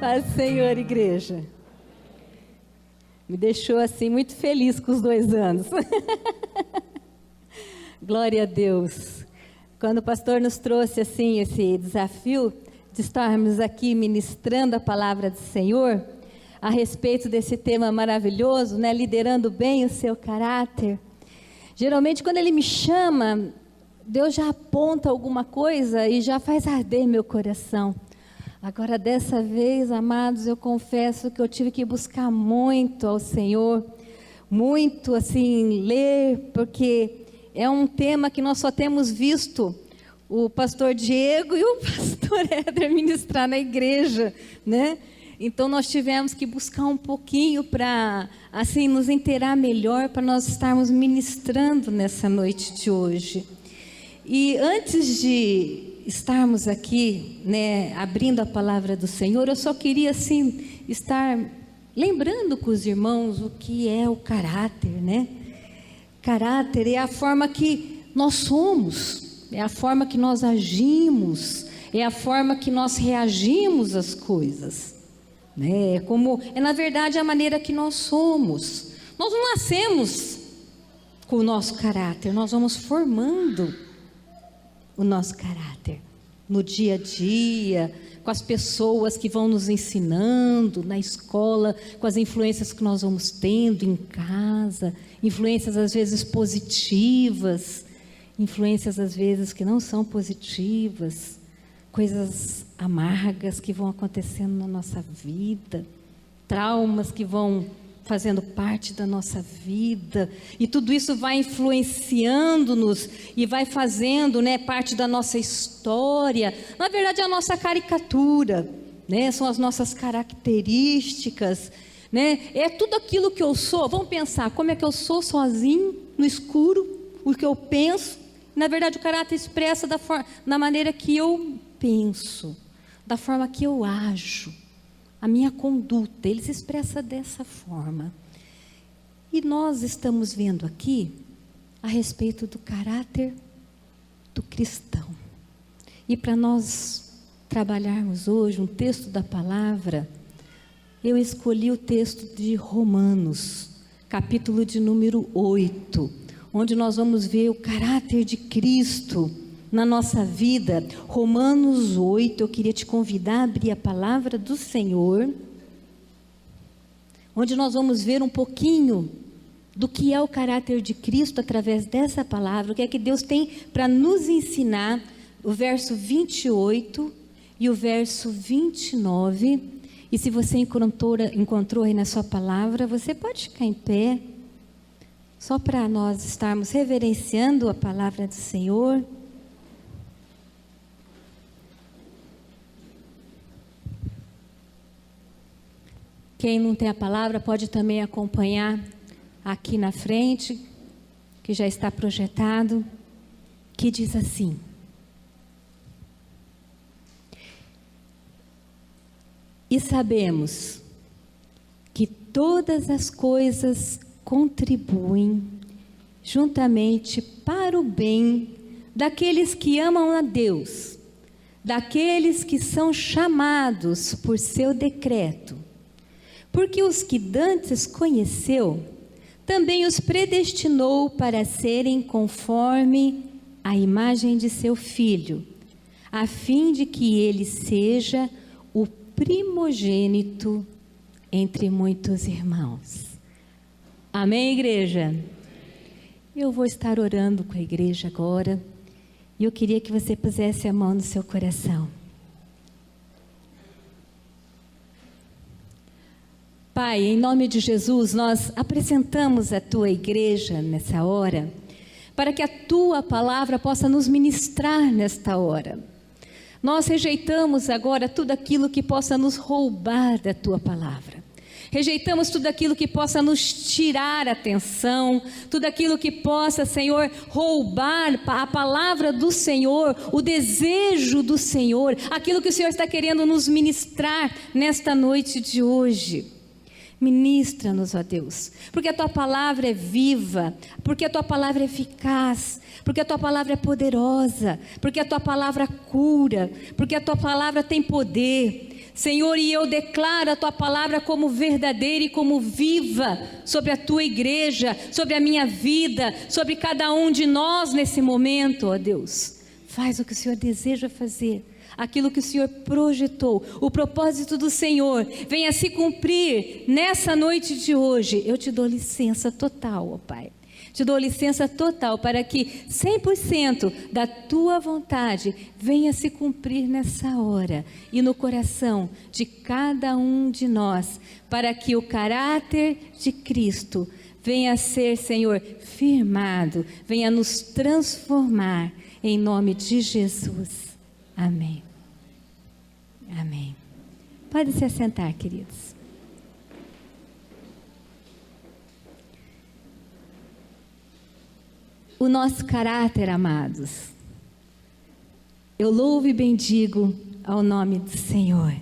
Paz do Senhor, igreja. Me deixou assim muito feliz com os 2 anos. Glória a Deus. Quando o pastor nos trouxe assim esse desafio de estarmos aqui ministrando a palavra do Senhor a respeito desse tema maravilhoso, né, liderando bem o seu caráter. Geralmente quando ele me chama, Deus já aponta alguma coisa e já faz arder meu coração. Agora, dessa vez, amados, eu confesso que eu tive que buscar muito ao Senhor, muito, assim, ler, porque é um tema que nós só temos visto o pastor Diego e o pastor Éder ministrar na igreja, né? Então, nós tivemos que buscar um pouquinho para, assim, nos inteirar melhor, para nós estarmos ministrando nessa noite de hoje. E antes de estarmos aqui, né, abrindo a palavra do Senhor, eu só queria assim estar lembrando com os irmãos o que é o caráter, né? Caráter é a forma que nós somos, é a forma que nós agimos, é a forma que nós reagimos às coisas, né? É na verdade a maneira que nós somos. Nós não nascemos com o nosso caráter, nós vamos formando o nosso caráter no dia a dia, com as pessoas que vão nos ensinando na escola, com as influências que nós vamos tendo em casa, influências às vezes positivas, influências às vezes que não são positivas, coisas amargas que vão acontecendo na nossa vida, traumas que vão fazendo parte da nossa vida, e tudo isso vai influenciando-nos e vai fazendo, né, parte da nossa história. Na verdade é a nossa caricatura, né, são as nossas características, né, é tudo aquilo que eu sou. Vamos pensar, como é que eu sou sozinho, no escuro, o que eu penso. Na verdade o caráter expressa da maneira que eu penso, da forma que eu ajo, a minha conduta, ele se expressa dessa forma. E nós estamos vendo aqui a respeito do caráter do cristão. E para nós trabalharmos hoje um texto da palavra, eu escolhi o texto de Romanos, capítulo de número 8, onde nós vamos ver o caráter de Cristo na nossa vida. Romanos 8, eu queria te convidar a abrir a palavra do Senhor, onde nós vamos ver um pouquinho do que é o caráter de Cristo através dessa palavra, o que é que Deus tem para nos ensinar, o verso 28 e o verso 29, e se você encontrou aí na sua palavra, você pode ficar em pé, só para nós estarmos reverenciando a palavra do Senhor. Quem não tem a palavra pode também acompanhar aqui na frente, que já está projetado, que diz assim: e sabemos que todas as coisas contribuem juntamente para o bem daqueles que amam a Deus, daqueles que são chamados por seu decreto. Porque os que dantes conheceu, também os predestinou para serem conforme a imagem de seu Filho, a fim de que ele seja o primogênito entre muitos irmãos. Amém, igreja? Eu vou estar orando com a igreja agora, e eu queria que você pusesse a mão no seu coração. Pai, em nome de Jesus, nós apresentamos a Tua igreja nessa hora, para que a Tua palavra possa nos ministrar nesta hora. Nós rejeitamos agora tudo aquilo que possa nos roubar da Tua palavra. Rejeitamos tudo aquilo que possa nos tirar a atenção, tudo aquilo que possa, Senhor, roubar a palavra do Senhor, o desejo do Senhor, aquilo que o Senhor está querendo nos ministrar nesta noite de hoje. Ministra-nos, ó Deus, porque a Tua palavra é viva, porque a Tua palavra é eficaz, porque a Tua palavra é poderosa, porque a Tua palavra cura, porque a Tua palavra tem poder. Senhor, e eu declaro a Tua palavra como verdadeira e como viva sobre a Tua igreja, sobre a minha vida, sobre cada um de nós nesse momento, ó Deus. Faz o que o Senhor deseja fazer, aquilo que o Senhor projetou, o propósito do Senhor venha se cumprir nessa noite de hoje. Eu te dou licença total, ó Pai. Te dou licença total para que 100% da Tua vontade venha se cumprir nessa hora e no coração de cada um de nós, para que o caráter de Cristo venha a ser, Senhor, firmado, venha nos transformar, em nome de Jesus. Amém. Amém. Pode se assentar, queridos. O nosso caráter, amados, eu louvo e bendigo ao nome do Senhor.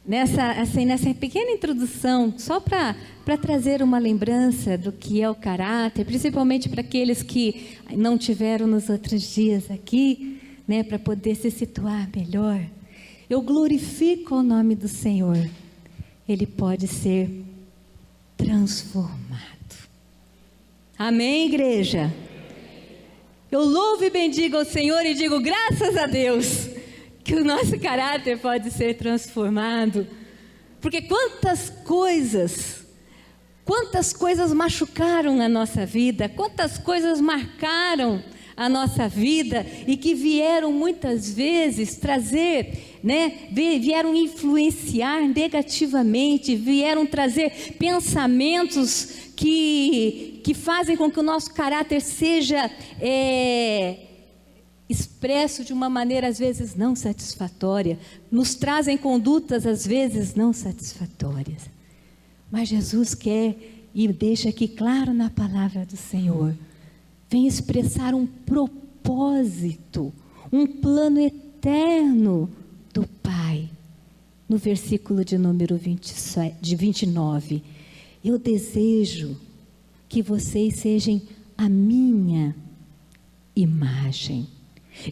Nessa pequena introdução, só para trazer uma lembrança do que é o caráter, principalmente para aqueles que não tiveram nos outros dias aqui, né, para poder se situar melhor, eu glorifico o nome do Senhor. Ele pode ser transformado. Amém, igreja? Eu louvo e bendigo ao Senhor e digo graças a Deus que o nosso caráter pode ser transformado, porque quantas coisas machucaram a nossa vida, quantas coisas marcaram a nossa vida e que vieram muitas vezes trazer, vieram influenciar negativamente, vieram trazer pensamentos que fazem com que o nosso caráter seja expresso de uma maneira às vezes não satisfatória, nos trazem condutas às vezes não satisfatórias. Mas Jesus quer, e deixa aqui claro na palavra do Senhor, vem expressar um propósito, um plano eterno do Pai. No versículo de número 29, eu desejo que vocês sejam a minha imagem.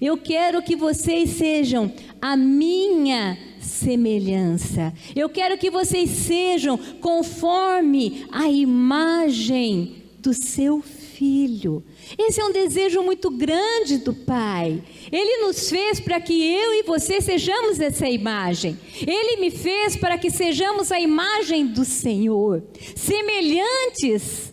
Eu quero que vocês sejam a minha semelhança. Eu quero que vocês sejam conforme a imagem do seu Filho. Esse é um desejo muito grande do Pai. Ele nos fez para que eu e você sejamos essa imagem. Ele me fez para que sejamos a imagem do Senhor, semelhantes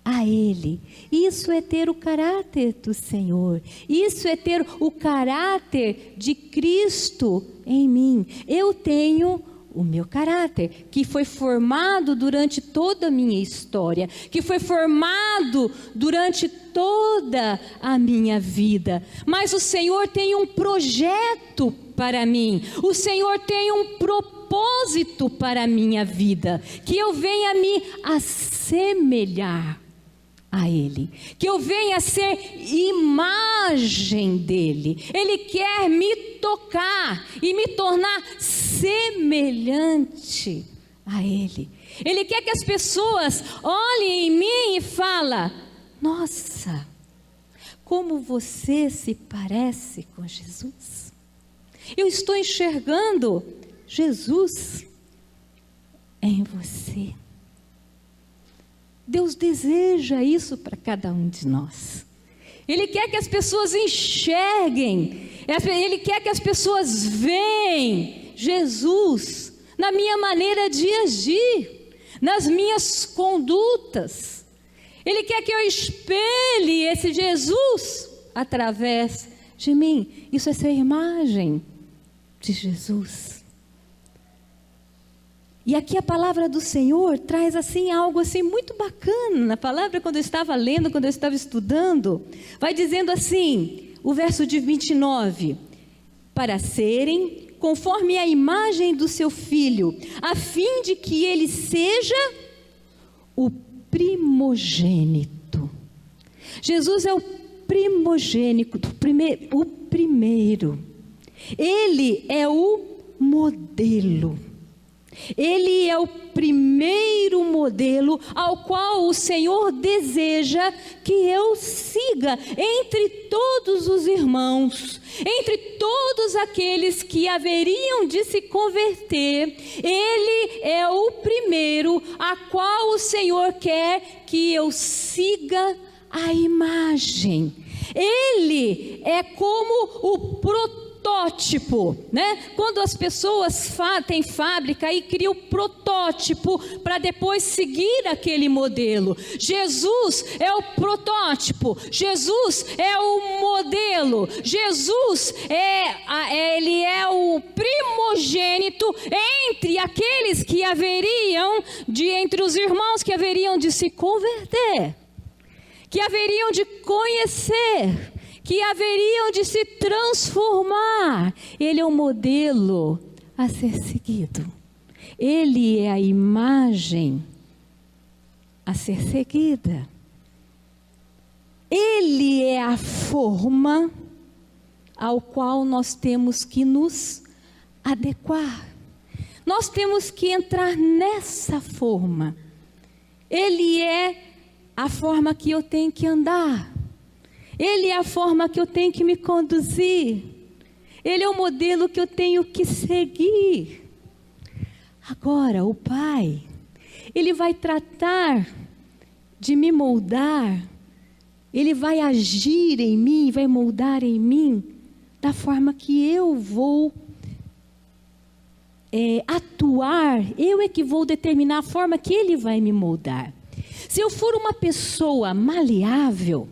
a Ele. Isso é ter o caráter do Senhor. Isso é ter o caráter de Cristo em mim. Eu tenho o meu caráter, que foi formado durante toda a minha história, que foi formado durante toda a minha vida. Mas o Senhor tem um projeto para mim. O Senhor tem um propósito para a minha vida, que eu venha me assemelhar a Ele, que eu venha ser imagem dele. Ele quer me tocar e me tornar semelhante a Ele. Ele quer que as pessoas olhem em mim e falem: nossa, como você se parece com Jesus. Eu estou enxergando Jesus em você. Deus deseja isso para cada um de nós. Ele quer que as pessoas enxerguem, Ele quer que as pessoas vejam Jesus na minha maneira de agir, nas minhas condutas. Ele quer que eu espelhe esse Jesus através de mim. Isso é ser imagem de Jesus. E aqui a palavra do Senhor traz assim algo assim muito bacana. Na palavra, quando eu estava lendo, quando eu estava estudando, vai dizendo assim, o verso de 29, para serem conforme a imagem do seu Filho, a fim de que ele seja o primogênito. Jesus é o primogênito, o primeiro. Ele é o modelo. Ele é o primeiro modelo ao qual o Senhor deseja que eu siga entre todos os irmãos, entre todos aqueles que haveriam de se converter. Ele é o primeiro a qual o Senhor quer que eu siga a imagem. Ele é como o protótipo, né? Quando as pessoas têm fábrica e criam protótipo para depois seguir aquele modelo. Jesus é o protótipo, Jesus é o modelo, Jesus ele é o primogênito entre aqueles que entre os irmãos que haveriam de se converter, que haveriam de conhecer, que haveriam de se transformar. Ele é um modelo a ser seguido. Ele é a imagem a ser seguida. Ele é a forma ao qual nós temos que nos adequar. Nós temos que entrar nessa forma. Ele é a forma que eu tenho que andar. Ele é a forma que eu tenho que me conduzir. Ele é o modelo que eu tenho que seguir. Agora, o Pai, Ele vai tratar de me moldar. Ele vai agir em mim, vai moldar em mim da forma que eu vou atuar. Eu é que vou determinar a forma que Ele vai me moldar. Se eu for uma pessoa maleável,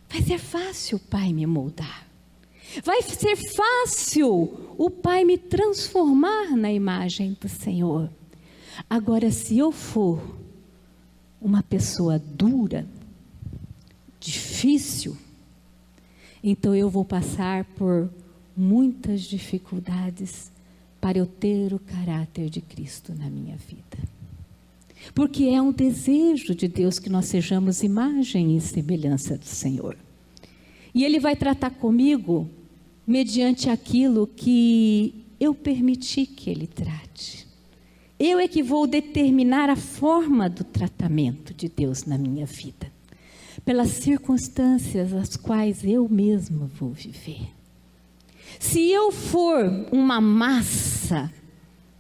vai ser fácil o Pai me moldar. Vai ser fácil o Pai me transformar na imagem do Senhor. Agora, se eu for uma pessoa dura, difícil, então eu vou passar por muitas dificuldades para eu ter o caráter de Cristo na minha vida. Porque é um desejo de Deus que nós sejamos imagem e semelhança do Senhor. E Ele vai tratar comigo mediante aquilo que eu permiti que Ele trate. Eu é que vou determinar a forma do tratamento de Deus na minha vida, pelas circunstâncias as quais eu mesma vou viver. Se eu for uma massa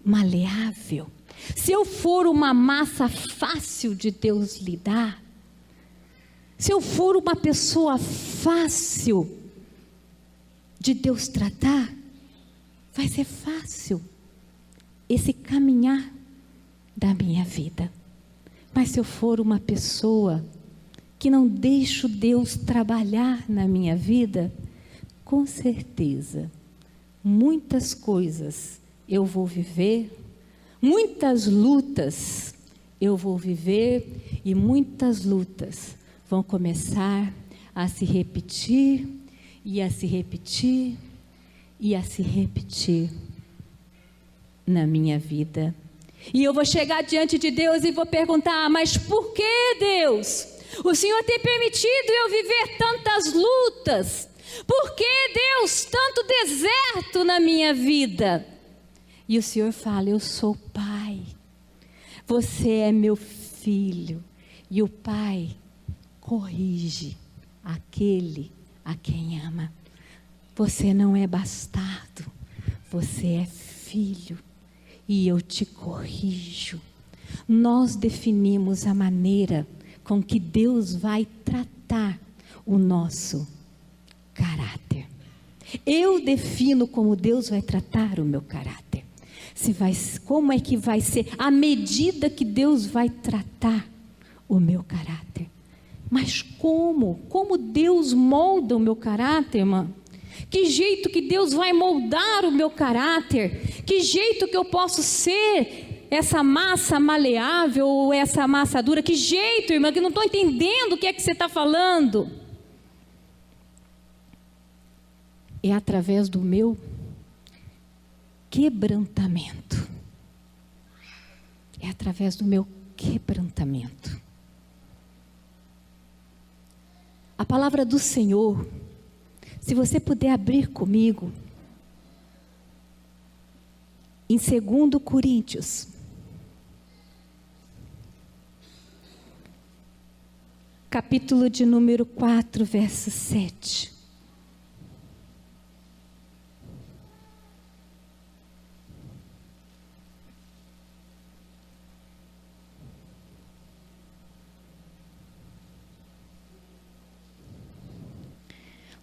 maleável, se eu for uma massa fácil de Deus lidar, se eu for uma pessoa fácil de Deus tratar, vai ser fácil esse caminhar da minha vida. Mas se eu for uma pessoa que não deixo Deus trabalhar na minha vida, com certeza, muitas coisas eu vou viver, muitas lutas eu vou viver e muitas lutas vão começar a se repetir e a se repetir e a se repetir na minha vida. E eu vou chegar diante de Deus e vou perguntar: mas por que, Deus? O Senhor tem permitido eu viver tantas lutas? Por que, Deus, tanto deserto na minha vida? E o Senhor fala: eu sou Pai, você é meu filho, e o Pai corrige aquele a quem ama. Você não é bastardo, você é filho, e eu te corrijo. Nós definimos a maneira com que Deus vai tratar o nosso caráter. Eu defino como Deus vai tratar o meu caráter. Como é que vai ser a medida que Deus vai tratar o meu caráter. Mas como? Como Deus molda o meu caráter, irmã? Que jeito que Deus vai moldar o meu caráter? Que jeito que eu posso ser essa massa maleável ou essa massa dura? Que jeito, irmã, que eu não estou entendendo o que é que você está falando. É através do meu quebrantamento. É através do meu quebrantamento. A palavra do Senhor, se você puder abrir comigo, em 2 Coríntios, capítulo de número 4, verso 7.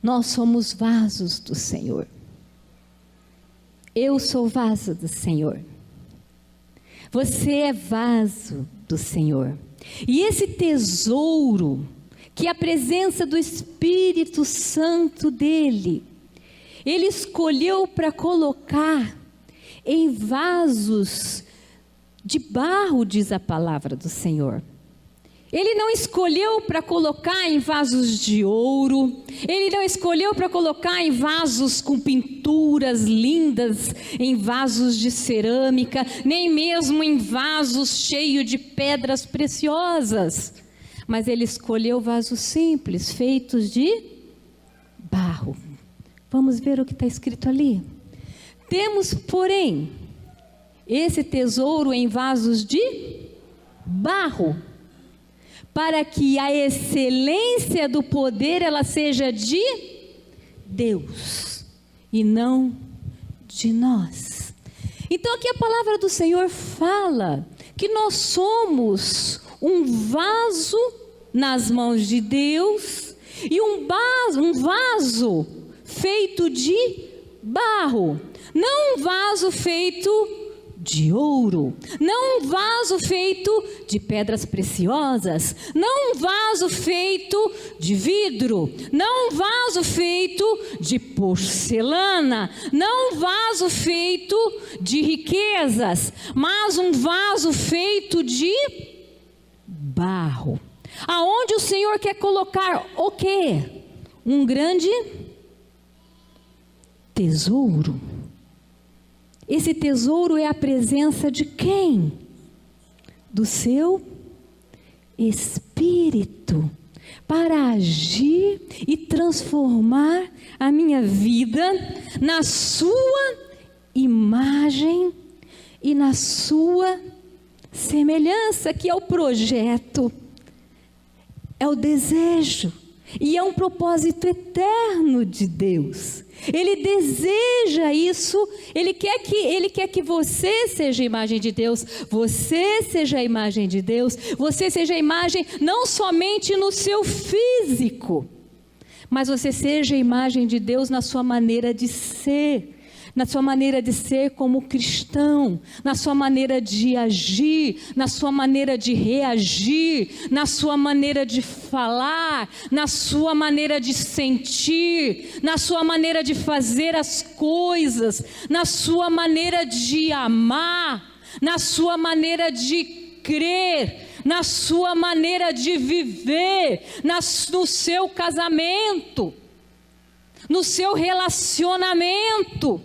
Nós somos vasos do Senhor. Eu sou vaso do Senhor. Você é vaso do Senhor. E esse tesouro, que é a presença do Espírito Santo dele, ele escolheu para colocar em vasos de barro, diz a palavra do Senhor. Ele não escolheu para colocar em vasos de ouro, ele não escolheu para colocar em vasos com pinturas lindas, em vasos de cerâmica, nem mesmo em vasos cheios de pedras preciosas. Mas ele escolheu vasos simples, feitos de barro. Vamos ver o que está escrito ali. Temos, porém, esse tesouro em vasos de barro, para que a excelência do poder ela seja de Deus e não de nós. Então aqui a palavra do Senhor fala que nós somos um vaso nas mãos de Deus e um vaso feito de barro, não um vaso feito de ouro, não um vaso feito de pedras preciosas, não um vaso feito de vidro, não um vaso feito de porcelana, não um vaso feito de riquezas, mas um vaso feito de barro, aonde o Senhor quer colocar o quê? Um grande tesouro. Esse tesouro é a presença de quem? Do seu Espírito, para agir e transformar a minha vida na sua imagem e na sua semelhança, que é o projeto, é o desejo e é um propósito eterno de Deus. Ele deseja isso, Ele quer que você seja a imagem de Deus, você seja a imagem de Deus, você seja a imagem não somente no seu físico, mas você seja a imagem de Deus na sua maneira de ser, na sua maneira de ser como cristão, na sua maneira de agir, na sua maneira de reagir, na sua maneira de falar, na sua maneira de sentir, na sua maneira de fazer as coisas, na sua maneira de amar, na sua maneira de crer, na sua maneira de viver, no seu casamento, no seu relacionamento,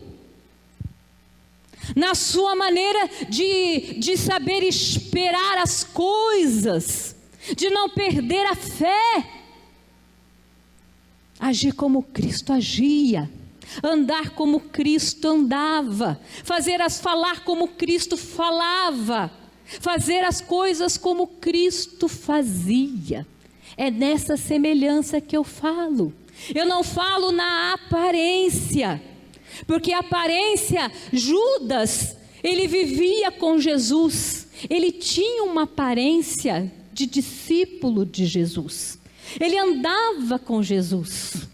na sua maneira de saber esperar as coisas, de não perder a fé, agir como Cristo agia, andar como Cristo andava, falar como Cristo falava, fazer as coisas como Cristo fazia. É nessa semelhança que eu falo. Eu não falo na aparência, porque a aparência, Judas, ele vivia com Jesus, ele tinha uma aparência de discípulo de Jesus, ele andava com Jesus,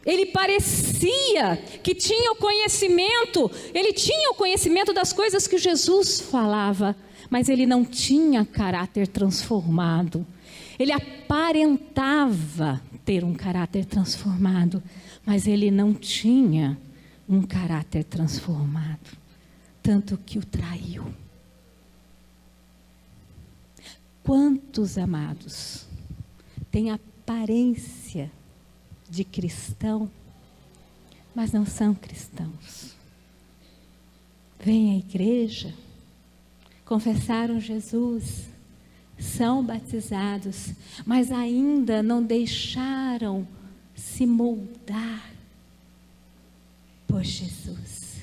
ele parecia que tinha o conhecimento, ele tinha o conhecimento das coisas que Jesus falava, mas ele não tinha caráter transformado. Ele aparentava ter um caráter transformado, mas ele não tinha um caráter transformado, tanto que o traiu. Quantos amados têm aparência de cristão, mas não são cristãos? Vêm à igreja, confessaram Jesus, são batizados, mas ainda não deixaram se moldar por Jesus.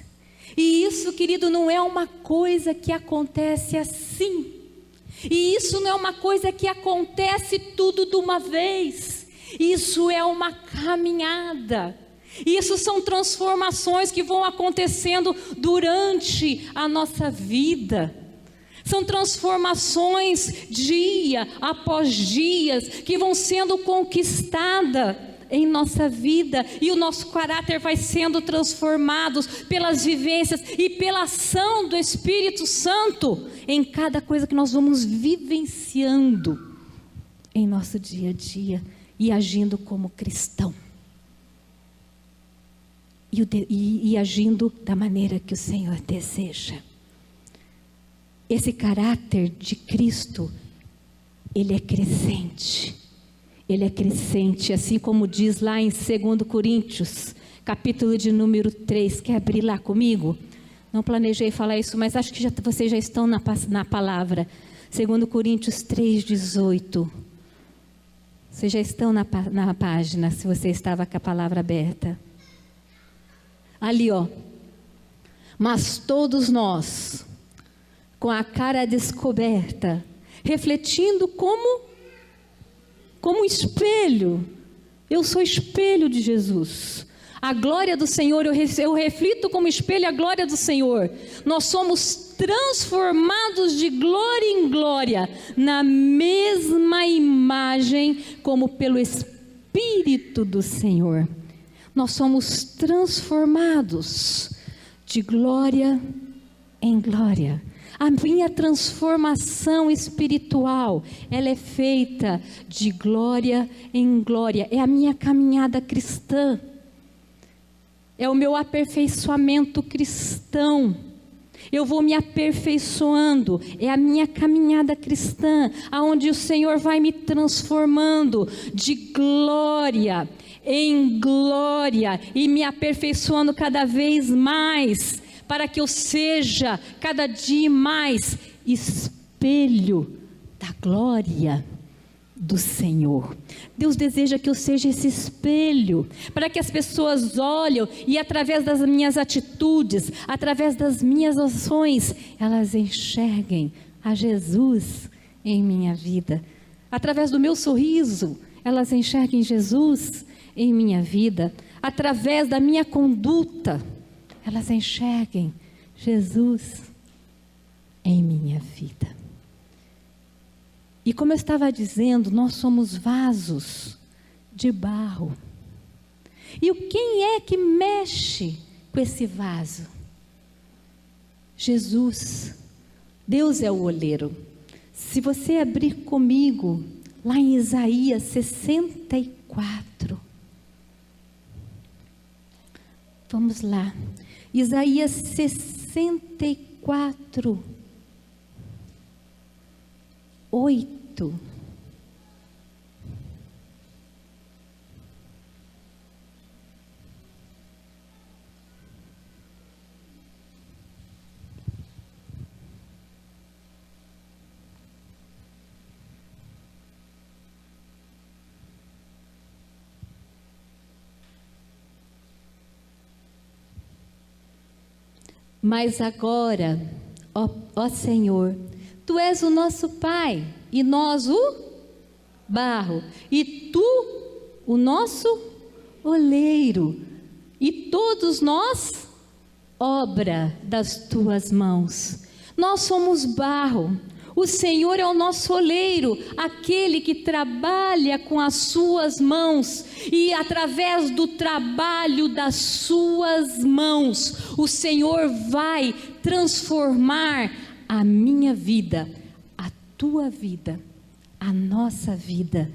E isso, querido, não é uma coisa que acontece assim. E isso não é uma coisa que acontece tudo de uma vez. Isso é uma caminhada. Isso são transformações que vão acontecendo durante a nossa vida. São transformações dia após dia que vão sendo conquistadas em nossa vida, e o nosso caráter vai sendo transformado pelas vivências e pela ação do Espírito Santo em cada coisa que nós vamos vivenciando em nosso dia a dia e agindo como cristão e agindo da maneira que o Senhor deseja. Esse caráter de Cristo, ele é crescente. Ele é crescente, assim como diz lá em 2 Coríntios, capítulo de número 3. Quer abrir lá comigo? Não planejei falar isso, mas acho que vocês já estão na palavra. 2 Coríntios 3:18. Vocês já estão na página, se você estava com a palavra aberta. Ali, ó. Mas todos nós, com a cara descoberta, refletindo como espelho, eu sou espelho de Jesus, a glória do Senhor, eu reflito como espelho a glória do Senhor. Nós somos transformados de glória em glória, na mesma imagem, como pelo Espírito do Senhor. Nós somos transformados de glória em glória. A minha transformação espiritual, ela é feita de glória em glória. É a minha caminhada cristã. É o meu aperfeiçoamento cristão. Eu vou me aperfeiçoando. É a minha caminhada cristã, aonde o Senhor vai me transformando de glória em glória e me aperfeiçoando cada vez mais, para que eu seja cada dia mais espelho da glória do Senhor. Deus deseja que eu seja esse espelho, para que as pessoas olhem e através das minhas atitudes, através das minhas ações, elas enxerguem a Jesus em minha vida. Através do meu sorriso, elas enxerguem Jesus em minha vida. Através da minha conduta, elas enxerguem Jesus em minha vida. E como eu estava dizendo, nós somos vasos de barro. E quem é que mexe com esse vaso? Jesus. Deus é o oleiro. Se você abrir comigo, lá em Isaías 64. Vamos lá. Isaías 64, 8. Mas agora, ó Senhor, Tu és o nosso Pai, e nós o barro, e Tu o nosso oleiro, e todos nós, obra das Tuas mãos. Nós somos barro, o Senhor é o nosso oleiro, aquele que trabalha com as suas mãos, e através do trabalho das suas mãos, o Senhor vai transformar a minha vida, a tua vida, a nossa vida.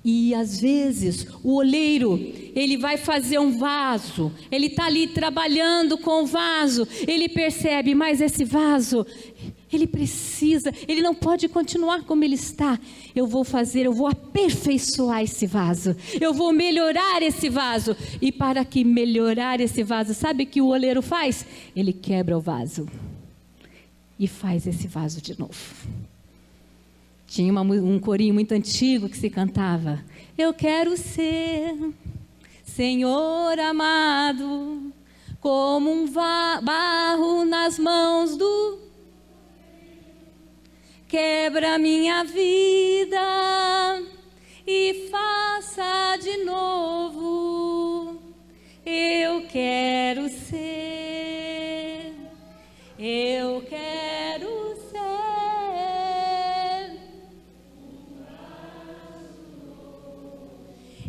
E às vezes o oleiro, ele vai fazer um vaso, ele está ali trabalhando com o vaso, ele percebe, mas esse vaso, ele não pode continuar como ele está. Eu vou aperfeiçoar esse vaso, eu vou melhorar esse vaso. E para que melhorar esse vaso, sabe o que o oleiro faz? Ele quebra o vaso e faz esse vaso de novo. Tinha um corinho muito antigo que se cantava: eu quero ser, Senhor amado, como um barro nas mãos do... Quebra minha vida e faça de novo. Eu quero ser, eu quero ser.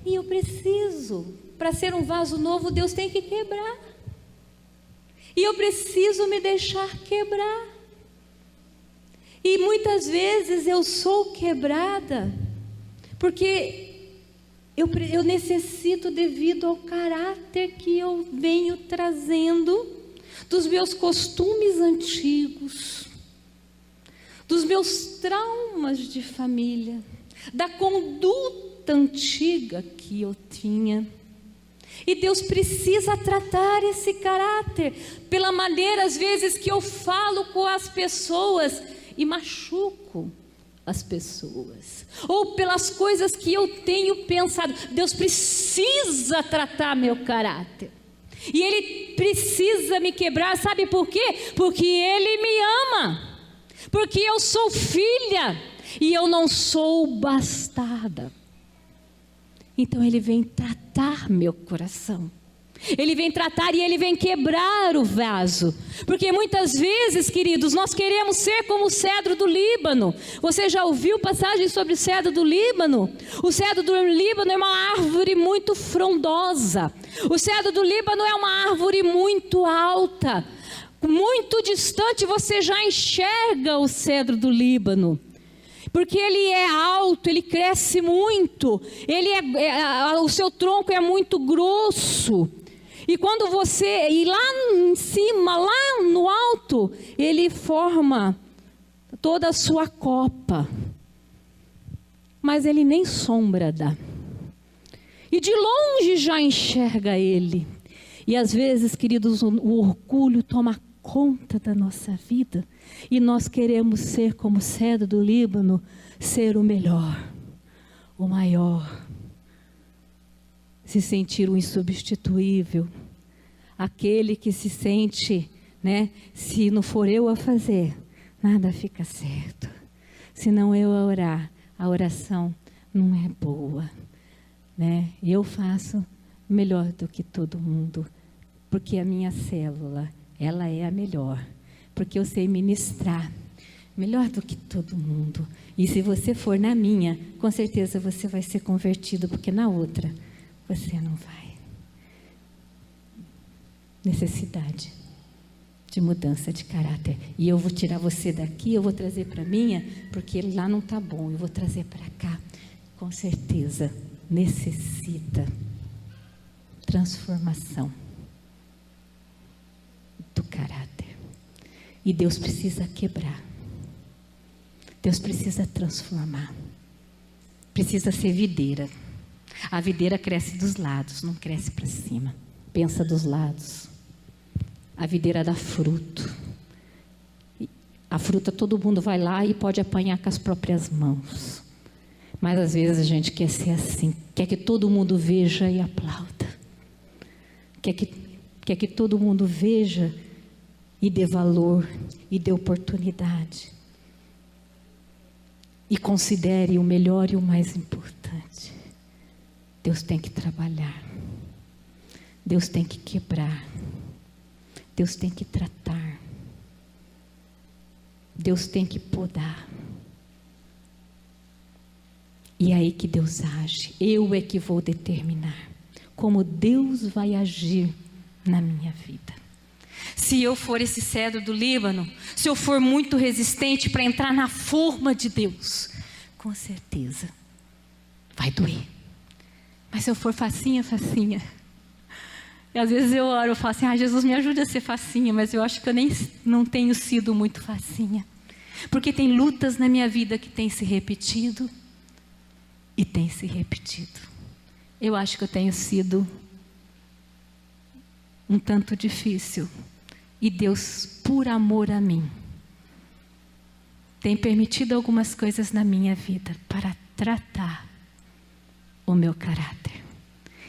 E eu preciso, para ser um vaso novo, Deus tem que quebrar. E eu preciso me deixar quebrar. E muitas vezes eu sou quebrada, porque eu necessito, devido ao caráter que eu venho trazendo, dos meus costumes antigos, dos meus traumas de família, da conduta antiga que eu tinha. E Deus precisa tratar esse caráter, pela maneira às vezes que eu falo com as pessoas e machuco as pessoas, ou pelas coisas que eu tenho pensado. Deus precisa tratar meu caráter, e Ele precisa me quebrar, sabe por quê? Porque Ele me ama, porque eu sou filha, e eu não sou bastarda. Então Ele vem tratar meu coração, Ele vem tratar e Ele vem quebrar o vaso. Porque muitas vezes, queridos, nós queremos ser como o cedro do Líbano. Você já ouviu passagem sobre o cedro do Líbano? O cedro do Líbano é uma árvore muito frondosa. O cedro do Líbano é uma árvore muito alta. Muito distante você já enxerga o cedro do Líbano. Porque ele é alto, ele cresce muito, o seu tronco é muito grosso. E quando você ir lá em cima, lá no alto, ele forma toda a sua copa. Mas ele nem sombra dá. E de longe já enxerga ele. E às vezes, queridos, o orgulho toma conta da nossa vida. E nós queremos ser como o cedro do Líbano, ser o melhor, o maior. Se sentir o insubstituível, aquele que se sente, né? Se não for eu a fazer, nada fica certo. Se não eu a orar, a oração não é boa, né? Eu faço melhor do que todo mundo, porque a minha célula, ela é a melhor, porque eu sei ministrar melhor do que todo mundo. E se você for na minha, com certeza você vai ser convertido, porque na outra você não vai. Necessidade de mudança de caráter. E eu vou tirar você daqui, eu vou trazer para minha, porque lá não está bom, eu vou trazer para cá. Com certeza necessita transformação do caráter. E Deus precisa quebrar. Deus precisa transformar. Precisa ser videira. A videira cresce dos lados, não cresce para cima. Pensa dos lados. A videira dá fruto. A fruta todo mundo vai lá e pode apanhar com as próprias mãos. Mas às vezes a gente quer ser assim. Quer que todo mundo veja e aplauda. Quer que todo mundo veja e dê valor, e dê oportunidade. E considere o melhor e o mais importante. Deus tem que trabalhar. Deus tem que quebrar. Deus tem que tratar. Deus tem que podar. E é aí que Deus age. Eu é que vou determinar como Deus vai agir na minha vida. Se eu for esse cedro do Líbano, se eu for muito resistente para entrar na forma de Deus, com certeza vai doer. Mas se eu for facinha, facinha. E às vezes eu oro, eu falo assim, Jesus, me ajude a ser facinha, mas eu acho que eu não tenho sido muito facinha. Porque tem lutas na minha vida que têm se repetido e têm se repetido. Eu acho que eu tenho sido um tanto difícil. E Deus, por amor a mim, tem permitido algumas coisas na minha vida para tratar o meu caráter.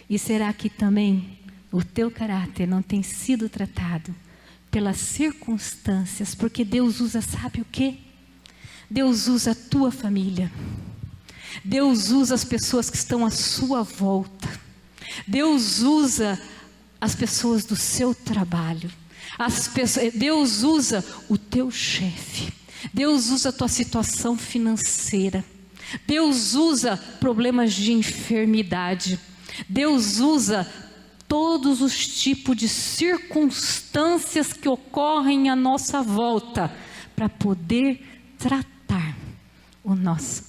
E será que também o teu caráter não tem sido tratado pelas circunstâncias, porque Deus usa, sabe o quê? Deus usa a tua família. Deus usa as pessoas que estão à sua volta. Deus usa as pessoas do seu trabalho. Deus usa o teu chefe. Deus usa a tua situação financeira. Deus usa problemas de enfermidade. Deus usa todos os tipos de circunstâncias que ocorrem à nossa volta para poder tratar o nosso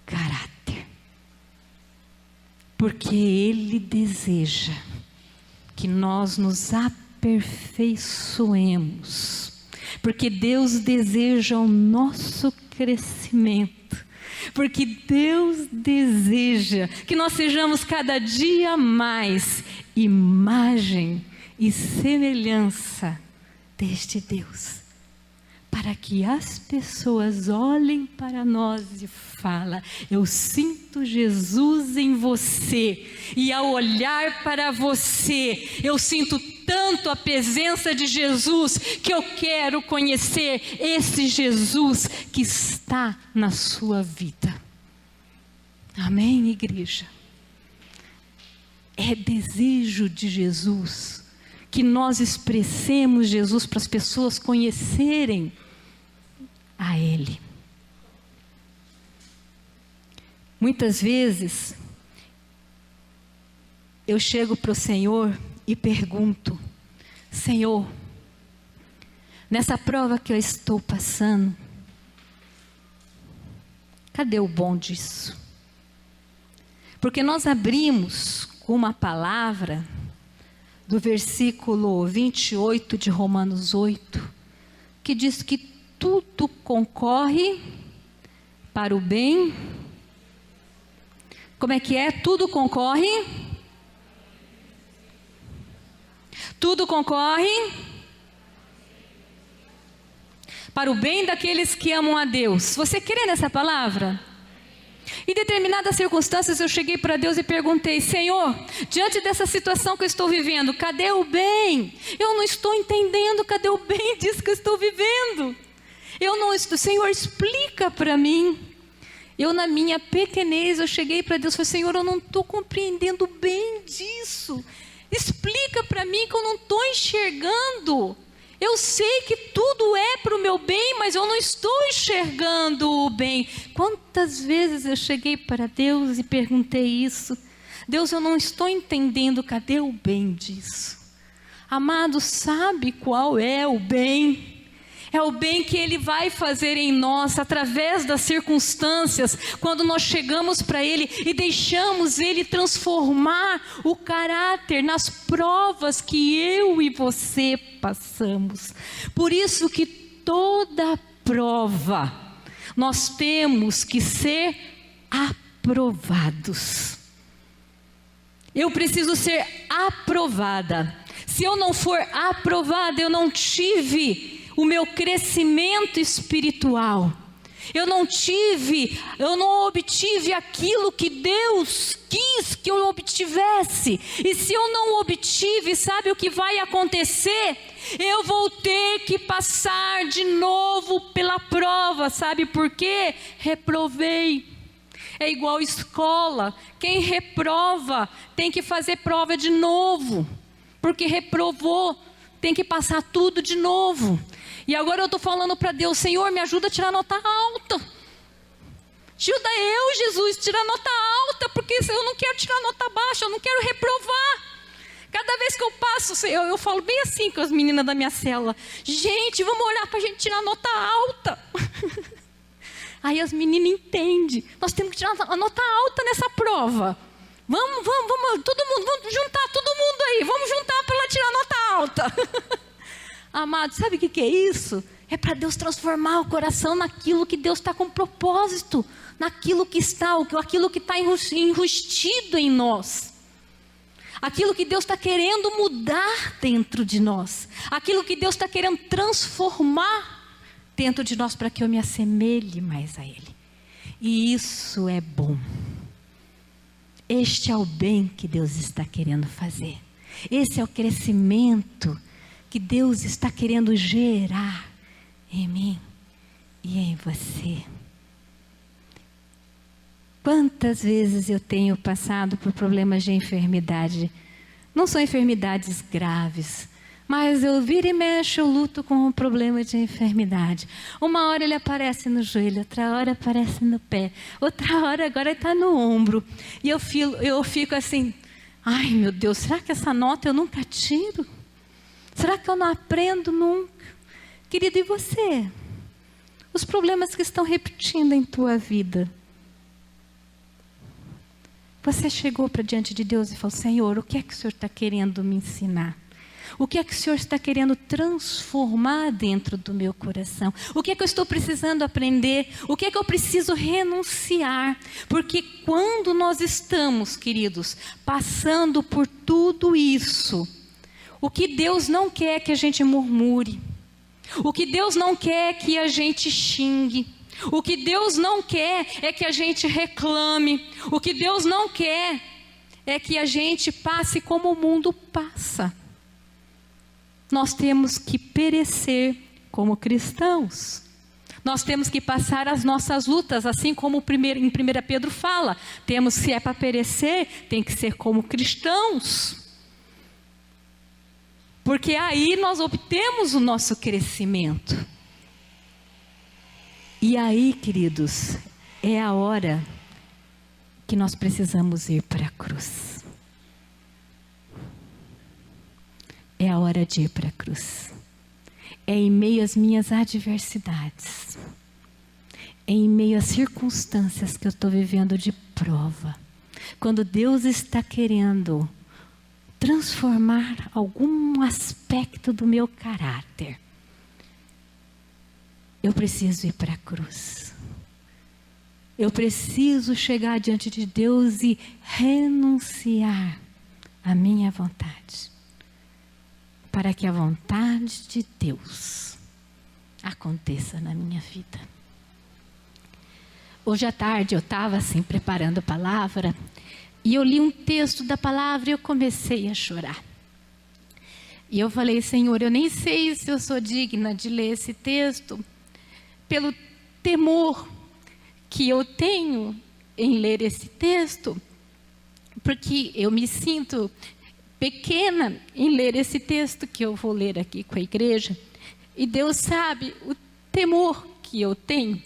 caráter. Porque Ele deseja que nós nos aperfeiçoemos. Porque Deus deseja o nosso crescimento. Porque Deus deseja que nós sejamos cada dia mais imagem e semelhança deste Deus. Para que as pessoas olhem para nós e falem: eu sinto Jesus em você. E ao olhar para você, eu sinto tanto a presença de Jesus, que eu quero conhecer esse Jesus que está na sua vida. Amém, igreja? É desejo de Jesus que nós expressemos Jesus para as pessoas conhecerem a Ele. Muitas vezes eu chego para o Senhor e pergunto: Senhor, nessa prova que eu estou passando, cadê o bom disso? Porque nós abrimos com uma palavra do versículo 28 de Romanos 8, que diz que tudo concorre para o bem. Como é que é? Tudo concorre. Tudo concorre para o bem daqueles que amam a Deus. Você crê nessa palavra? Em determinadas circunstâncias eu cheguei para Deus e perguntei: Senhor, diante dessa situação que eu estou vivendo, cadê o bem? Eu não estou entendendo, cadê o bem disso que eu estou vivendo? Senhor, explica para mim. Eu, na minha pequenez, eu cheguei para Deus e falei: Senhor, eu não estou compreendendo bem disso. Explica para mim que eu não estou enxergando. Eu sei que tudo é para o meu bem, mas eu não estou enxergando o bem. Quantas vezes eu cheguei para Deus e perguntei isso? Deus, eu não estou entendendo, cadê o bem disso? Amado, sabe qual é o bem? É o bem que Ele vai fazer em nós, através das circunstâncias, quando nós chegamos para Ele e deixamos Ele transformar o caráter nas provas que eu e você passamos. Por isso que toda prova, nós temos que ser aprovados. Eu preciso ser aprovada. Se eu não for aprovada, eu não tive o meu crescimento espiritual. Eu não obtive aquilo que Deus quis que eu obtivesse. E se eu não obtive, sabe o que vai acontecer? Eu vou ter que passar de novo pela prova. Sabe por quê? Reprovei. É igual escola. Quem reprova tem que fazer prova de novo. Porque reprovou, tem que passar tudo de novo. E agora eu estou falando para Deus: Senhor, me ajuda a tirar nota alta. Ajuda eu, Jesus, a tirar nota alta, porque eu não quero tirar nota baixa, eu não quero reprovar. Cada vez que eu passo, eu falo bem assim com as meninas da minha célula: gente, vamos orar para a gente tirar nota alta. Aí as meninas entendem, nós temos que tirar a nota alta nessa prova. Vamos, todo mundo, vamos juntar todo mundo aí, vamos juntar para ela tirar nota alta. Amado, sabe o que é isso? É para Deus transformar o coração naquilo que Deus está com propósito, naquilo que está enrustido em nós, aquilo que Deus está querendo mudar dentro de nós, aquilo que Deus está querendo transformar dentro de nós, para que eu me assemelhe mais a Ele. E isso é bom. Este é o bem que Deus está querendo fazer. Esse é o crescimento que Deus está querendo gerar em mim e em você. Quantas vezes eu tenho passado por problemas de enfermidade? Não são enfermidades graves, mas eu viro e mexo, eu luto com um problema de enfermidade. Uma hora ele aparece no joelho, outra hora aparece no pé, outra hora agora está no ombro. E eu fico assim, ai meu Deus, será que essa nota eu nunca tiro? Será que eu não aprendo nunca? Querido, e você? Os problemas que estão repetindo em tua vida. Você chegou para diante de Deus e falou, Senhor, o que é que o Senhor está querendo me ensinar? O que é que o Senhor está querendo transformar dentro do meu coração? O que é que eu estou precisando aprender? O que é que eu preciso renunciar? Porque quando nós estamos, queridos, passando por tudo isso, o que Deus não quer é que a gente murmure. O que Deus não quer é que a gente xingue. O que Deus não quer é que a gente reclame. O que Deus não quer é que a gente passe como o mundo passa. Nós temos que perecer como cristãos. Nós temos que passar as nossas lutas, assim como em 1 Pedro fala. Temos, se é para perecer, tem que ser como cristãos. Porque aí nós obtemos o nosso crescimento. E aí, queridos, é a hora que nós precisamos ir para a cruz. É a hora de ir para a cruz. É em meio às minhas adversidades. É em meio às circunstâncias que eu estou vivendo de prova. Quando Deus está querendo transformar algum aspecto do meu caráter, eu preciso ir para a cruz. Eu preciso chegar diante de Deus e renunciar à minha vontade, para que a vontade de Deus aconteça na minha vida. Hoje à tarde eu estava assim preparando a palavra e eu li um texto da palavra e eu comecei a chorar. E eu falei, Senhor, eu nem sei se eu sou digna de ler esse texto, pelo temor que eu tenho em ler esse texto, porque eu me sinto pequena em ler esse texto que eu vou ler aqui com a igreja. E Deus sabe o temor que eu tenho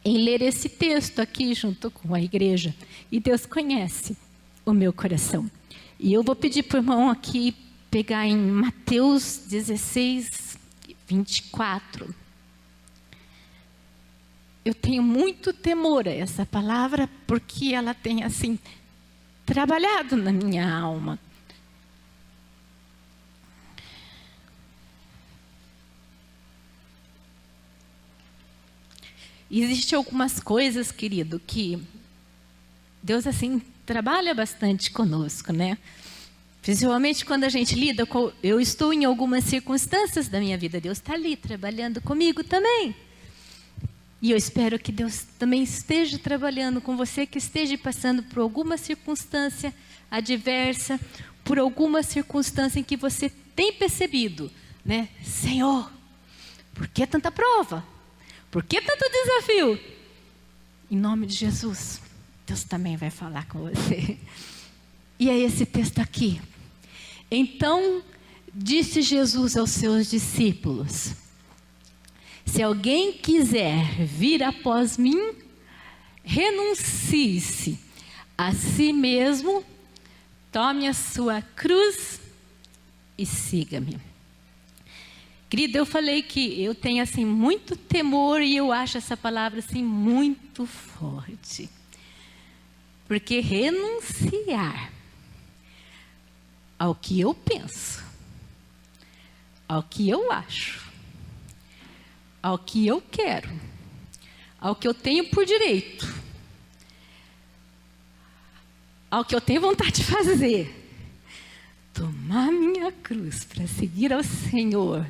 em ler esse texto aqui junto com a igreja. E Deus conhece o meu coração. E eu vou pedir para o irmão aqui pegar em Mateus 16, 24. Eu tenho muito temor a essa palavra, porque ela tem assim trabalhado na minha alma. Existem algumas coisas, querido, que Deus assim trabalha bastante conosco, né? Principalmente quando a gente lida com... Eu estou em algumas circunstâncias da minha vida, Deus está ali trabalhando comigo também. E eu espero que Deus também esteja trabalhando com você, que esteja passando por alguma circunstância adversa, por alguma circunstância em que você tem percebido, né? Senhor, por que tanta prova? Por que tanto desafio? Em nome de Jesus, Deus também vai falar com você. E é esse texto aqui. Então, disse Jesus aos seus discípulos: se alguém quiser vir após mim, renuncie-se a si mesmo, tome a sua cruz e siga-me. Querida, eu falei que eu tenho assim muito temor e eu acho essa palavra assim muito forte. Porque renunciar ao que eu penso, ao que eu acho, ao que eu quero, ao que eu tenho por direito, ao que eu tenho vontade de fazer, tomar minha cruz para seguir ao Senhor,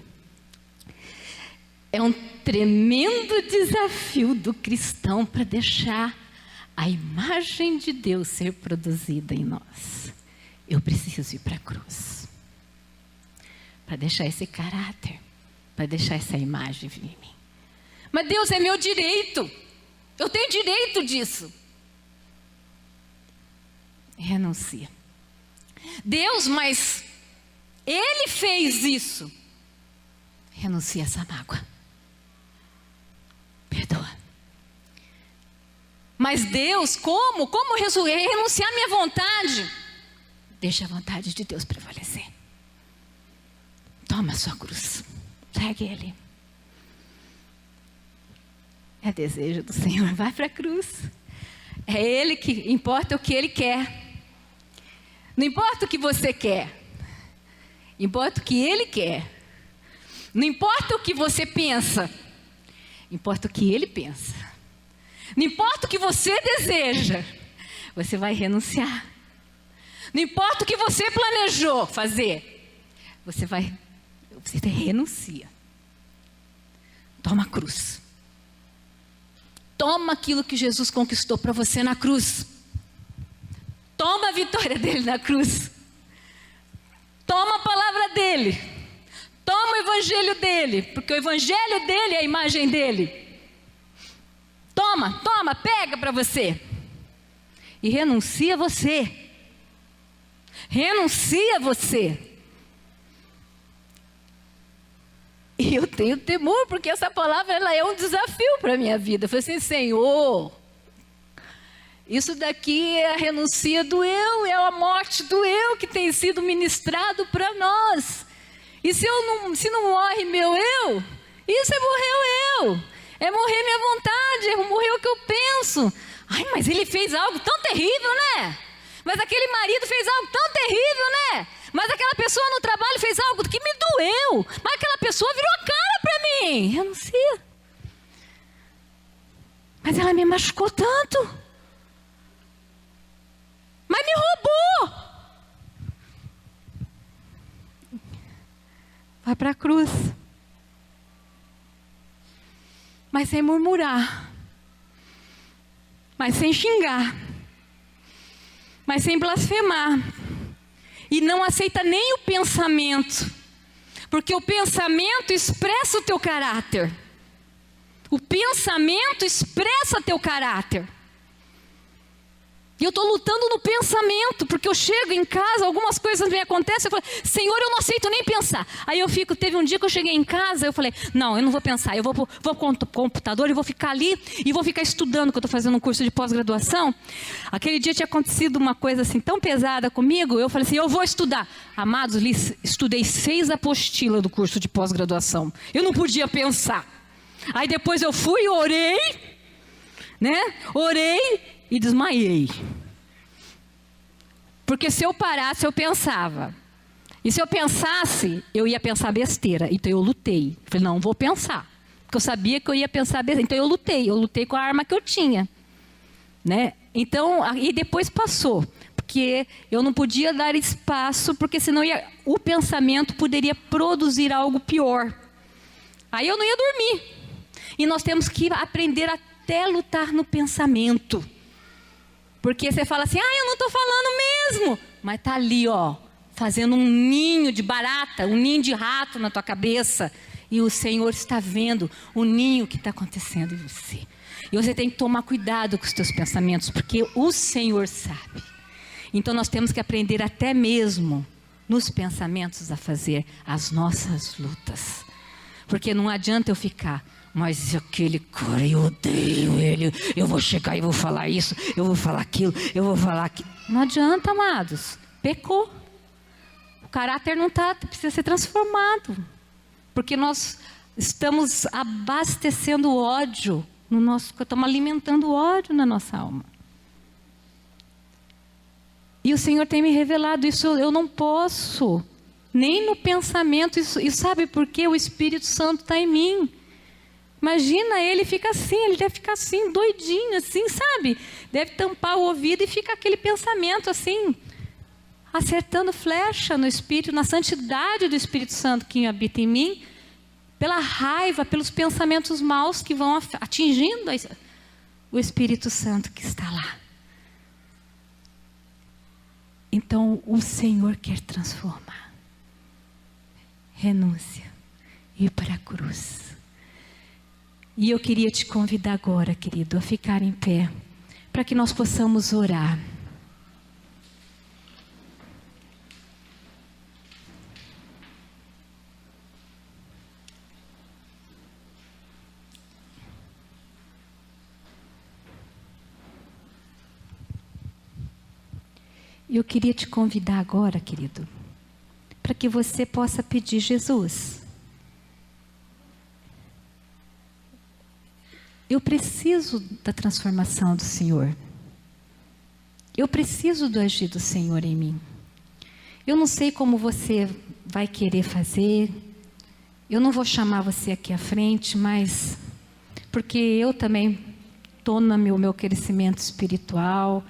é um tremendo desafio do cristão para deixar a imagem de Deus ser produzida em nós. eu preciso ir para a cruz. Para deixar esse caráter, para deixar essa imagem vir em mim. Mas Deus, é meu direito. Eu tenho direito disso. Renuncia. Deus, mas Ele fez isso. Renuncia essa mágoa. Perdoa. Mas Deus, como? Como renunciar minha vontade? Deixa a vontade de Deus prevalecer. Toma a sua cruz. Segue Ele. É desejo do Senhor. Vai para a cruz. É Ele que importa o que Ele quer. Não importa o que você quer. Importa o que Ele quer. Não importa o que você pensa. Importa o que Ele pensa. Não importa o que você deseja. Você vai renunciar. Não importa o que você planejou fazer. Você renuncia. Toma a cruz. Toma aquilo que Jesus conquistou para você na cruz. Toma a vitória dele na cruz. Toma a palavra dele. Toma o evangelho dele. Porque o evangelho dele é a imagem dele. Toma, pega para você. E renuncia você. Renuncia você. E eu tenho temor, porque essa palavra ela é um desafio para a minha vida. Eu falei assim, Senhor, isso daqui é a renuncia do eu, é a morte do eu que tem sido ministrado para nós. E se não morre meu eu, isso é morrer o eu, é morrer minha vontade, é morrer o que eu penso. Ai, mas ele fez algo tão terrível, né? Mas aquele marido fez algo tão terrível, né? Mas aquela pessoa no trabalho fez algo que me doeu. Mas aquela pessoa virou a cara para mim. Renuncia. Mas ela me machucou tanto. Mas me roubou. Vai para a cruz. Mas sem murmurar. Mas sem xingar. Mas sem blasfemar. E não aceita nem o pensamento. Porque o pensamento expressa o teu caráter. O pensamento expressa teu caráter. E eu estou lutando no pensamento, porque eu chego em casa, algumas coisas me acontecem, eu falo, Senhor, eu não aceito nem pensar. Aí eu fico, teve um dia que eu cheguei em casa, eu falei, não, eu não vou pensar, eu vou para o computador e vou ficar ali, e vou ficar estudando, que eu estou fazendo um curso de pós-graduação. Aquele dia tinha acontecido uma coisa assim, tão pesada comigo, eu falei assim, eu vou estudar. Amados, estudei 6 apostilas do curso de pós-graduação. Eu não podia pensar. Aí depois eu fui, orei, né? Orei e desmaiei. Porque se eu parasse, eu pensava. E se eu pensasse, eu ia pensar besteira. Então eu lutei. Falei, não, vou pensar. Porque eu sabia que eu ia pensar besteira. Então eu lutei com a arma que eu tinha. Né? Então, e depois passou. Porque eu não podia dar espaço, porque senão o pensamento poderia produzir algo pior. Aí eu não ia dormir. E nós temos que aprender até lutar no pensamento. Porque você fala assim, eu não estou falando mesmo. Mas está ali, fazendo um ninho de barata, um ninho de rato na tua cabeça. E o Senhor está vendo o ninho que está acontecendo em você. E você tem que tomar cuidado com os teus pensamentos, porque o Senhor sabe. Então nós temos que aprender até mesmo nos pensamentos a fazer as nossas lutas. Porque não adianta eu ficar... Mas aquele cara, eu odeio ele, eu vou chegar e vou falar isso, eu vou falar aquilo, eu vou falar aquilo. Não adianta, amados, pecou. O caráter não precisa ser transformado. Porque nós estamos abastecendo ódio, estamos alimentando ódio na nossa alma. E o Senhor tem me revelado isso, eu não posso, nem no pensamento, e sabe por quê? O Espírito Santo está em mim. Imagina, ele fica assim, ele deve ficar assim, doidinho, assim, sabe? Deve tampar o ouvido e fica aquele pensamento assim, acertando flecha no Espírito, na santidade do Espírito Santo que habita em mim, pela raiva, pelos pensamentos maus que vão atingindo o Espírito Santo que está lá. Então o Senhor quer transformar. Renúncia, ir para a cruz. E eu queria te convidar agora, querido, a ficar em pé, para que nós possamos orar. Eu queria te convidar agora, querido, para que você possa pedir: Jesus, eu preciso da transformação do Senhor. Eu preciso do agir do Senhor em mim. Eu não sei como você vai querer fazer. Eu não vou chamar você aqui à frente, mas porque eu também estou no meu crescimento espiritual.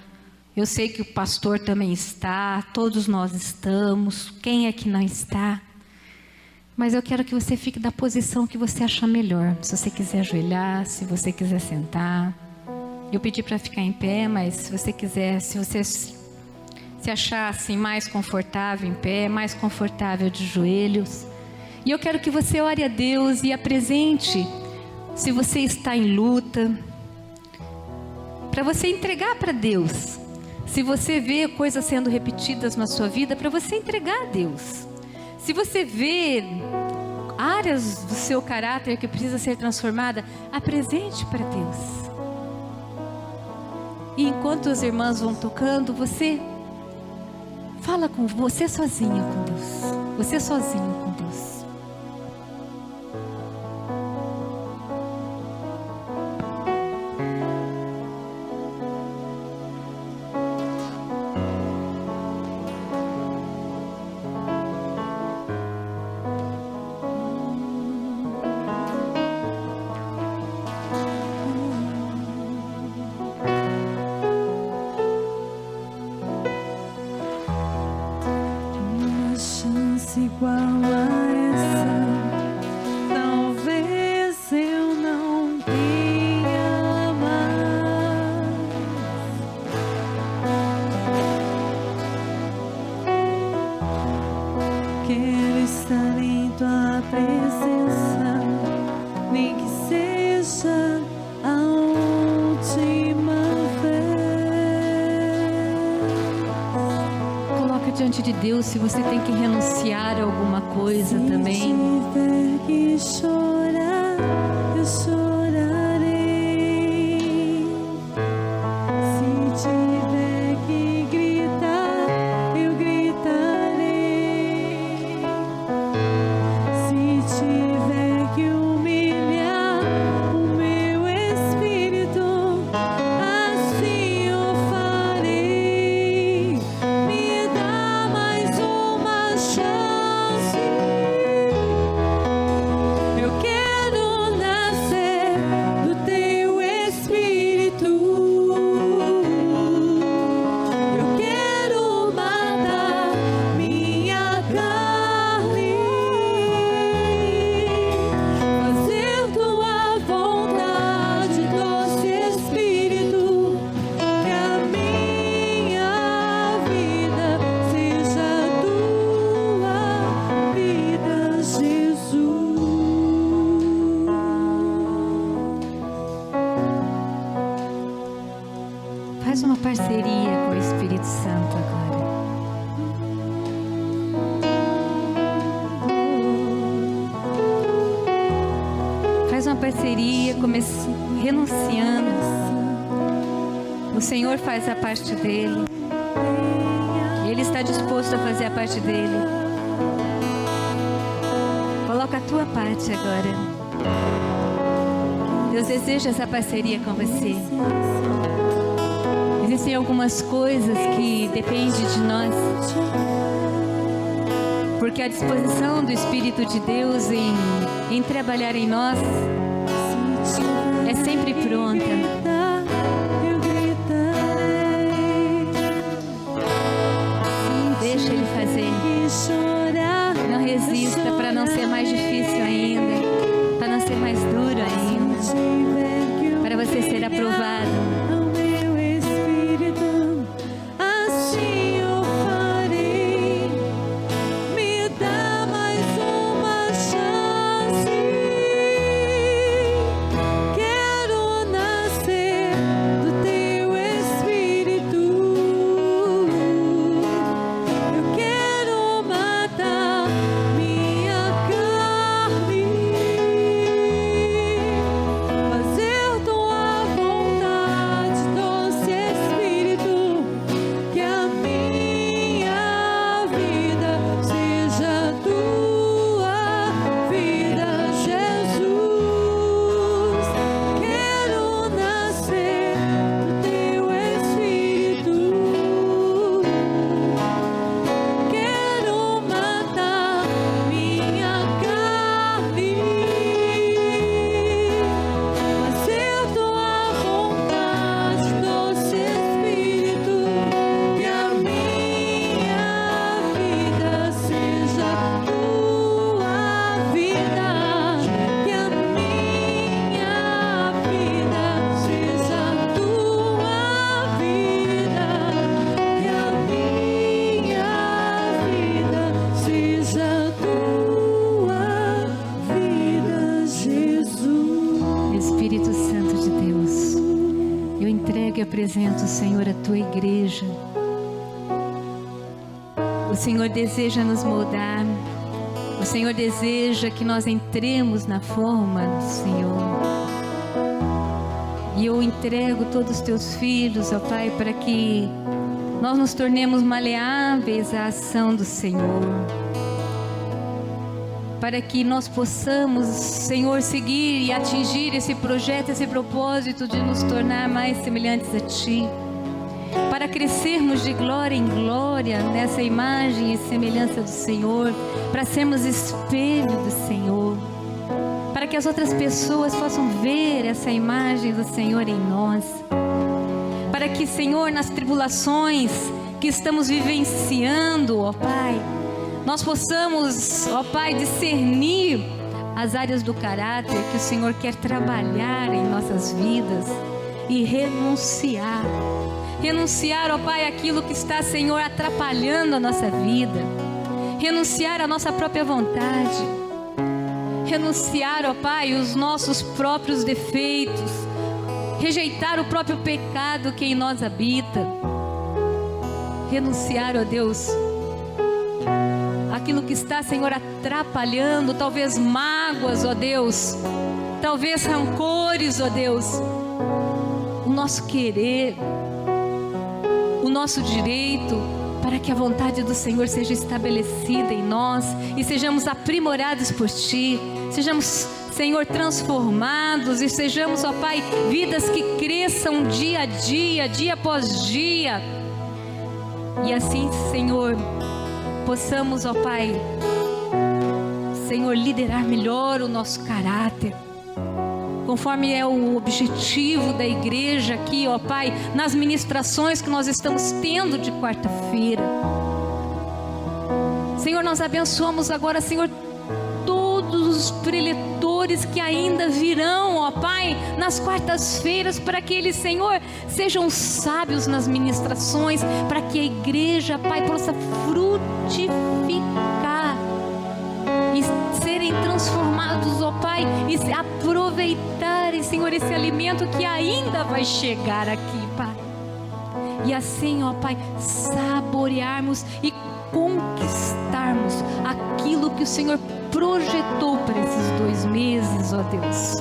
Eu sei que o pastor também está, todos nós estamos. Quem é que não está? Mas eu quero que você fique da posição que você achar melhor. Se você quiser ajoelhar, se você quiser sentar. Eu pedi para ficar em pé, mas se você quiser, se você se achar assim mais confortável em pé, mais confortável de joelhos. E eu quero que você ore a Deus e apresente, se você está em luta, para você entregar para Deus. Se você vê coisas sendo repetidas na sua vida, para você entregar a Deus. Se você vê áreas do seu caráter que precisa ser transformada, apresente para Deus. E enquanto os irmãos vão tocando, você fala com você sozinha com Deus. Você sozinho com Deus. Igual a essa, talvez eu não tenha mais. Quero estar em tua presença, nem que seja a última vez. Coloca diante de Deus se você tem que renunciar a alguma coisa também. Se tiver que chorar, eu chorarei. Se tiver que gritar, eu gritarei. Se tiver que humilhar o meu espírito, assim eu farei. Me dá mais uma chance. Eu quero nascer do teu espírito. Eu quero matar minha carne, fazer tua vontade, doce Espírito. Que a minha vida seja tua vida, Jesus. Faz uma parceria com o Espírito Santo agora. Faz uma parceria, renunciando. O Senhor faz a parte dele. E Ele está disposto a fazer a parte dele. Coloca a tua parte agora. Deus deseja essa parceria com você. Existem algumas coisas que dependem de nós, porque a disposição do Espírito de Deus em trabalhar em nós é sempre pronta. Eu gritarei. Deixa Ele fazer. Que chorar, Não resista para não ser mais difícil ainda, para não ser mais duro ainda, para você ser aprovado. ao meu espírito, assim eu farei. apresento, Senhor, a tua igreja. O Senhor deseja nos moldar. O Senhor deseja que nós entremos na forma do Senhor. E eu entrego todos os teus filhos, ó Pai, para que nós nos tornemos maleáveis à ação do Senhor. Para que nós possamos, Senhor, seguir e atingir esse projeto, esse propósito de nos tornar mais semelhantes a Ti. Para crescermos de glória em glória nessa imagem e semelhança do Senhor. Para sermos espelho do Senhor. Para que as outras pessoas possam ver essa imagem do Senhor em nós. Para que, Senhor, nas tribulações que estamos vivenciando, ó Pai, nós possamos, ó Pai, discernir as áreas do caráter que o Senhor quer trabalhar em nossas vidas e renunciar. Renunciar, ó Pai, aquilo que está, Senhor, atrapalhando a nossa vida. Renunciar à nossa própria vontade. Renunciar, ó Pai, os nossos próprios defeitos. Rejeitar o próprio pecado que em nós habita. Renunciar, ó Deus, aquilo que está, Senhor, atrapalhando, talvez mágoas, ó Deus, talvez rancores, ó Deus, o nosso querer, o nosso direito, para que a vontade do Senhor seja estabelecida em nós e sejamos aprimorados por Ti, sejamos, Senhor, transformados e sejamos, ó Pai, vidas que cresçam dia a dia, dia após dia. E assim, Senhor, possamos, ó Pai, Senhor, liderar melhor o nosso caráter, conforme é o objetivo da igreja aqui, ó Pai, nas ministrações que nós estamos tendo de quarta-feira. Senhor, nós abençoamos agora, Senhor, todos os preletores que ainda virão, ó Pai, nas quartas-feiras, para que eles, Senhor, sejam sábios nas ministrações, para que a igreja, Pai, possa frutificar e serem transformados, ó Pai, e aproveitarem, Senhor, esse alimento que ainda vai chegar aqui, Pai. E assim, ó Pai, saborearmos e conquistarmos aquilo que o Senhor projetou para esses 2 meses, ó Deus.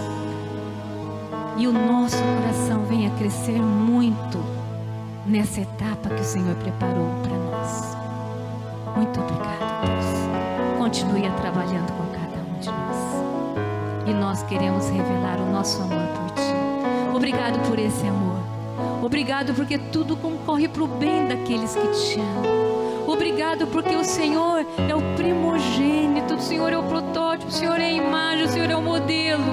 E o nosso coração venha crescer muito nessa etapa que o Senhor preparou para nós. Muito obrigado, Deus. Continue trabalhando com cada um de nós. E nós queremos revelar o nosso amor por Ti. Obrigado por esse amor. Obrigado porque tudo concorre para o bem daqueles que Te amam. Obrigado porque o Senhor é o primogênito, o Senhor é o protótipo, o Senhor é a imagem, o Senhor é o modelo.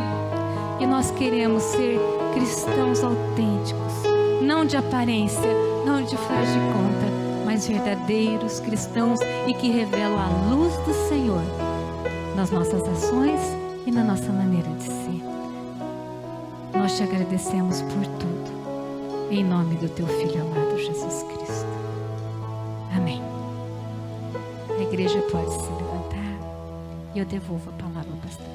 E nós queremos ser cristãos autênticos, não de aparência, não de faz de conta, mas verdadeiros cristãos e que revelam a luz do Senhor nas nossas ações e na nossa maneira de ser. Nós Te agradecemos por tudo, em nome do Teu Filho amado Jesus Cristo. Amém. A igreja pode se levantar e eu devolvo a palavra ao pastor.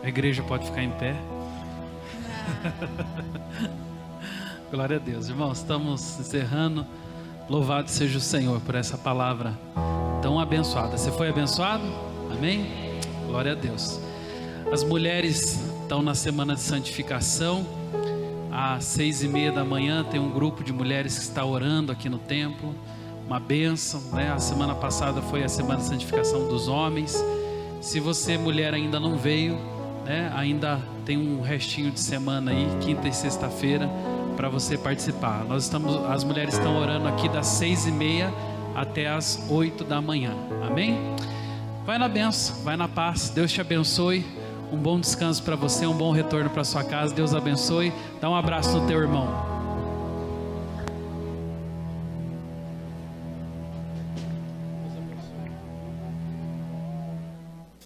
A igreja pode ficar em pé. Glória a Deus, irmãos, estamos encerrando. Louvado seja o Senhor por essa palavra tão abençoada. Você foi abençoado? Amém? Glória a Deus. As mulheres estão na semana de santificação. Às 6:30 da manhã tem um grupo de mulheres que está orando aqui no templo. Uma bênção, né? A semana passada foi a semana de santificação dos homens. Se você, mulher, ainda não veio, né? Ainda tem um restinho de semana aí, quinta e sexta-feira, para você participar. As mulheres estão orando aqui das 6:30 até as 8 da manhã. Amém? Vai na bênção, vai na paz. Deus te abençoe. Um bom descanso para você, um bom retorno para sua casa. Deus abençoe. Dá um abraço no teu irmão.